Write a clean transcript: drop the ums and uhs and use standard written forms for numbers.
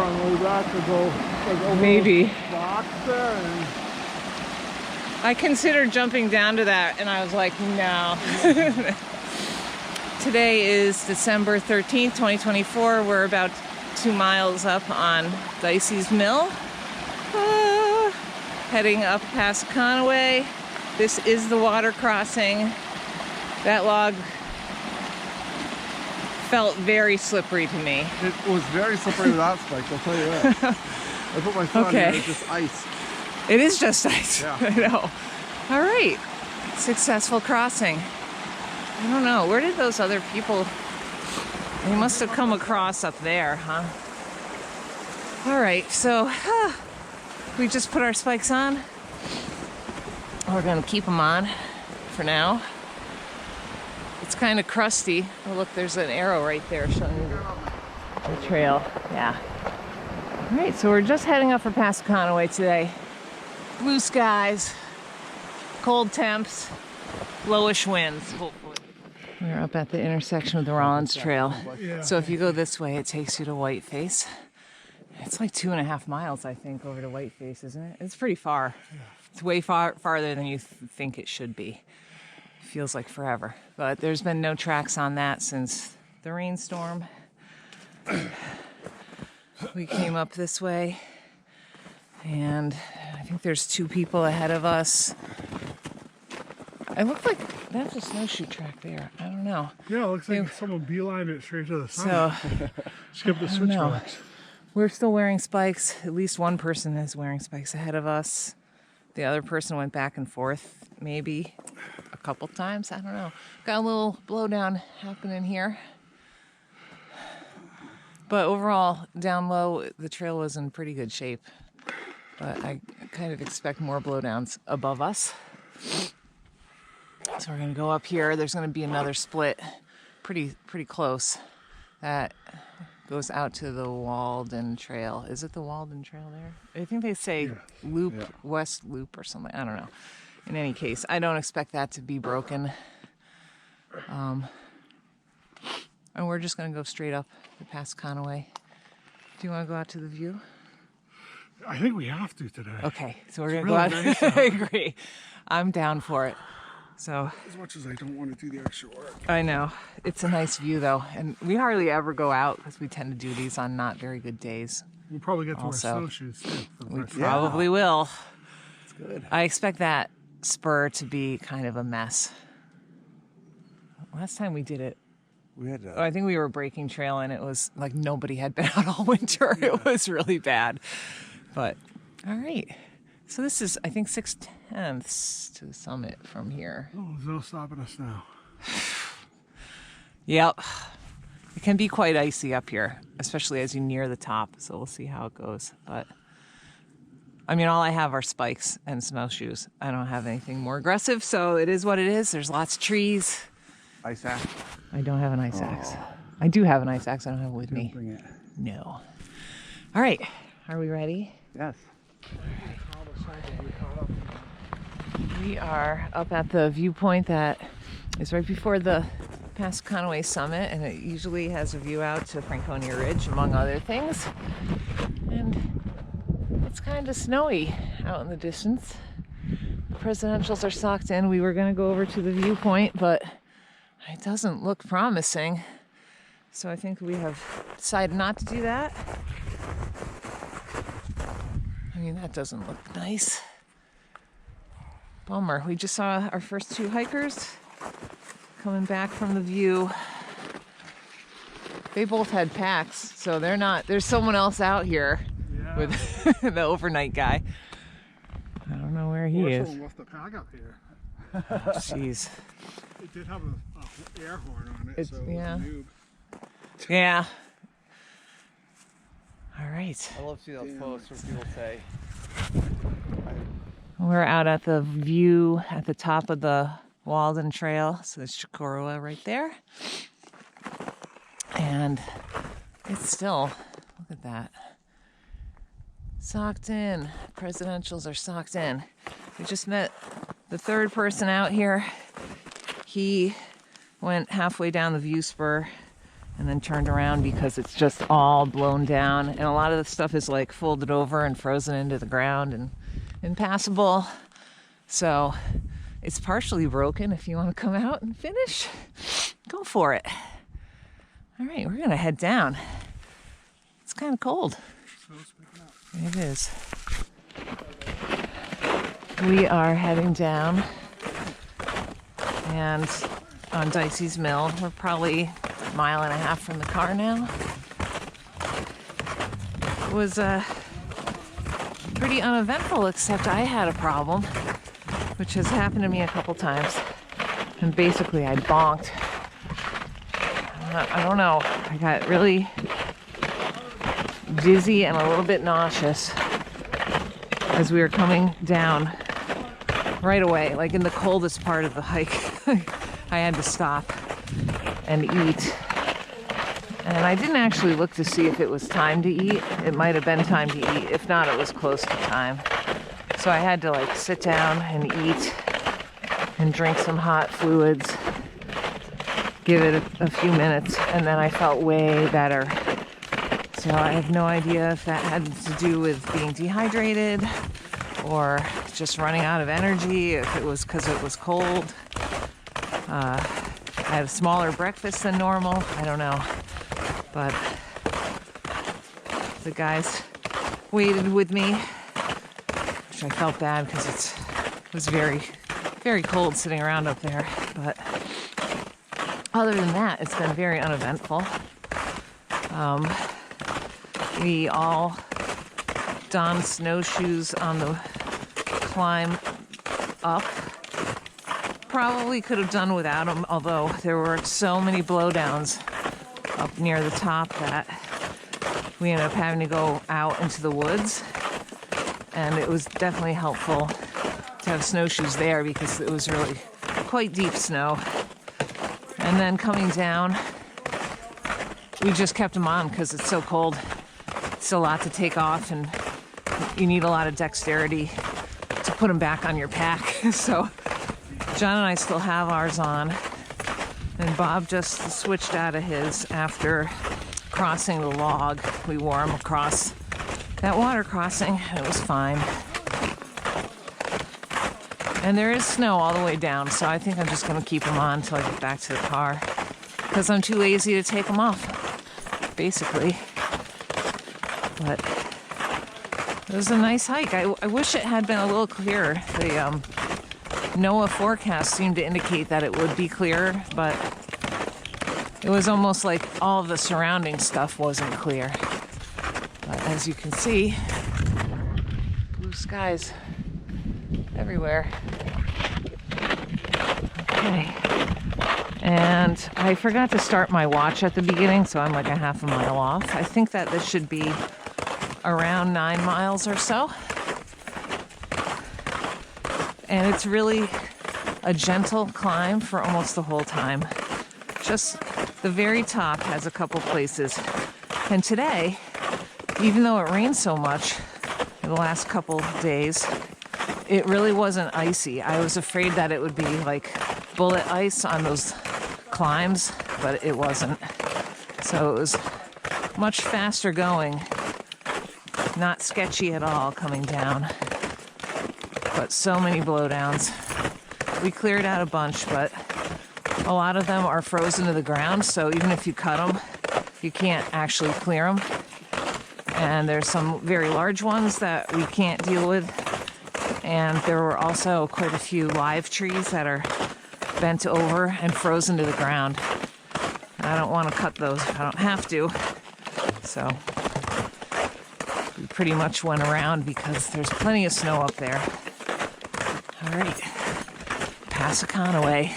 on the way back to go like over Maybe. those rocks there. And I considered jumping down to that, and I was like, no. Today is December 13th, 2024. We're about 2 miles up on Dicey's Mill. Heading up Passaconaway. This is the water crossing. That log felt very slippery to me. it was very slippery with that spike, I'll tell you that. I put my foot on it, it's just ice. It is just ice. Yeah. I know. All right. Successful crossing. I don't know. Where did those other people... They must have come across up there, huh? All right. So we just put our spikes on. We're going to keep them on for now. It's kind of crusty. Oh, look, there's an arrow right there showing you the trail. Yeah. All right, so we're just heading up for Passaconaway today. Blue skies, cold temps, lowish winds, hopefully. We're up at the intersection with the Rollins Trail. Yeah. So if you go this way, it takes you to Whiteface. It's like 2.5 miles, I think, over to Whiteface, isn't it? It's pretty far. It's way farther than you think it should be. Feels like forever. But there's been no tracks on that since the rainstorm. We came up this way, and I think there's 2 people ahead of us. It looked like that's a snowshoe track there. I don't know. Yeah, it looks like someone beelined it straight to the sun. So, Skip the switchbacks. we're still wearing spikes. At least one person is wearing spikes ahead of us. The other person went back and forth, maybe a couple times. I don't know. Got a little blowdown happening here. But overall, down low, the trail was in pretty good shape. But I kind of expect more blowdowns above us. So we're going to go up here. There's going to be another split pretty close that goes out to the Walden Trail. Is it the Walden Trail there? I think they say loop, west loop or something. I don't know. In any case, I don't expect that to be broken. And we're just going to go straight up the Passaconaway. Do you want to go out to the view? I think we have to today. Okay, so we're going to really go out. nice I agree. I'm down for it. So As much as I don't want to do the extra work. I know. It's a nice view, though. And we hardly ever go out because we tend to do these on not very good days. We'll probably get to Also, wear snowshoes too. We probably will. It's good. I expect that spur to be kind of a mess. Last time we did it, We had I think we were breaking trail and it was like nobody had been out all winter. It was really bad. But, all right. So this is, I think, 6/10 to the summit from here. Oh, there's no stopping us now. Yep. It can be quite icy up here, especially as you near the top. So we'll see how it goes. But, I mean, all I have are spikes and snowshoes. I don't have anything more aggressive, so it is what it is. There's lots of trees. ice axe. I don't have an ice axe. I do have an ice axe. I don't have it with me. Bring it. No. All right. Are we ready? Yes. We are up at the viewpoint that is right before the Passaconaway summit, and it usually has a view out to Franconia Ridge, among other things. And it's kind of snowy out in the distance. The presidentials are socked in. We were going to go over to the viewpoint, but it doesn't look promising. So I think we have decided not to do that. I mean, that doesn't look nice. Bummer. We just saw our first 2 hikers coming back from the view. They both had packs, so they're not. There's someone else out here with the overnight guy. I don't know where he is. Someone left the pack up here. Jeez. It did have an air horn on it, so it was yeah. a noob. Yeah. All right. I love to see those posts where people say, We're out at the view at the top of the Walden Trail. So there's Chocorua right there. And it's still, look at that. Socked in. Presidentials are socked in. We just met the 3rd person out here. He went halfway down the view spur and then turned around because it's just all blown down, and a lot of the stuff is like folded over and frozen into the ground and impassable. So it's partially broken. If you want to come out and finish, go for it. All right, we're gonna head down. It's kind of cold. It is. We are heading down, and on Dicey's Mill. We're probably a mile and a half from the car now. It was pretty uneventful, except I had a problem, which has happened to me a couple times. And basically I bonked. I don't know. I got really dizzy and a little bit nauseous as we were coming down right away, like in the coldest part of the hike. I had to stop and eat. And I didn't actually look to see if it was time to eat. It might have been time to eat. If not, it was close to time. So I had to like sit down and eat and drink some hot fluids, give it a few minutes, and then I felt way better. So I have no idea if that had to do with being dehydrated or just running out of energy, if it was because it was cold. I had a smaller breakfast than normal. I don't know. But the guys waited with me, which I felt bad because it was very, very cold sitting around up there. But other than that, it's been very uneventful. We all donned snowshoes on the climb up. Probably could have done without them, although there were so many blowdowns up near the top that we ended up having to go out into the woods. And it was definitely helpful to have snowshoes there because it was really quite deep snow. And then coming down, we just kept them on because it's so cold. It's a lot to take off, and you need a lot of dexterity to put them back on your pack. So John and I still have ours on, and Bob just switched out of his after crossing the log. We wore him across that water crossing, and it was fine. And there is snow all the way down, so I think I'm just going to keep them on until I get back to the car, because I'm too lazy to take them off, basically. But it was a nice hike. I wish it had been a little clearer. The NOAA forecast seemed to indicate that it would be clearer, but it was almost like all of the surrounding stuff wasn't clear. But as you can see, blue skies everywhere. Okay. And I forgot to start my watch at the beginning, so I'm like a half a mile off. I think that this should be around 9 miles or so. And it's really a gentle climb for almost the whole time. Just the very top has a couple places. And today, even though it rained so much in the last couple days, it really wasn't icy. I was afraid that it would be like bullet ice on those climbs, but it wasn't. So it was much faster going, not sketchy at all coming down, but so many blowdowns. We cleared out a bunch, but a lot of them are frozen to the ground, so even if you cut them, you can't actually clear them. And there's some very large ones that we can't deal with. And there were also quite a few live trees that are bent over and frozen to the ground. I don't want to cut those if I don't have to. So we pretty much went around because there's plenty of snow up there. All right, Passaconaway.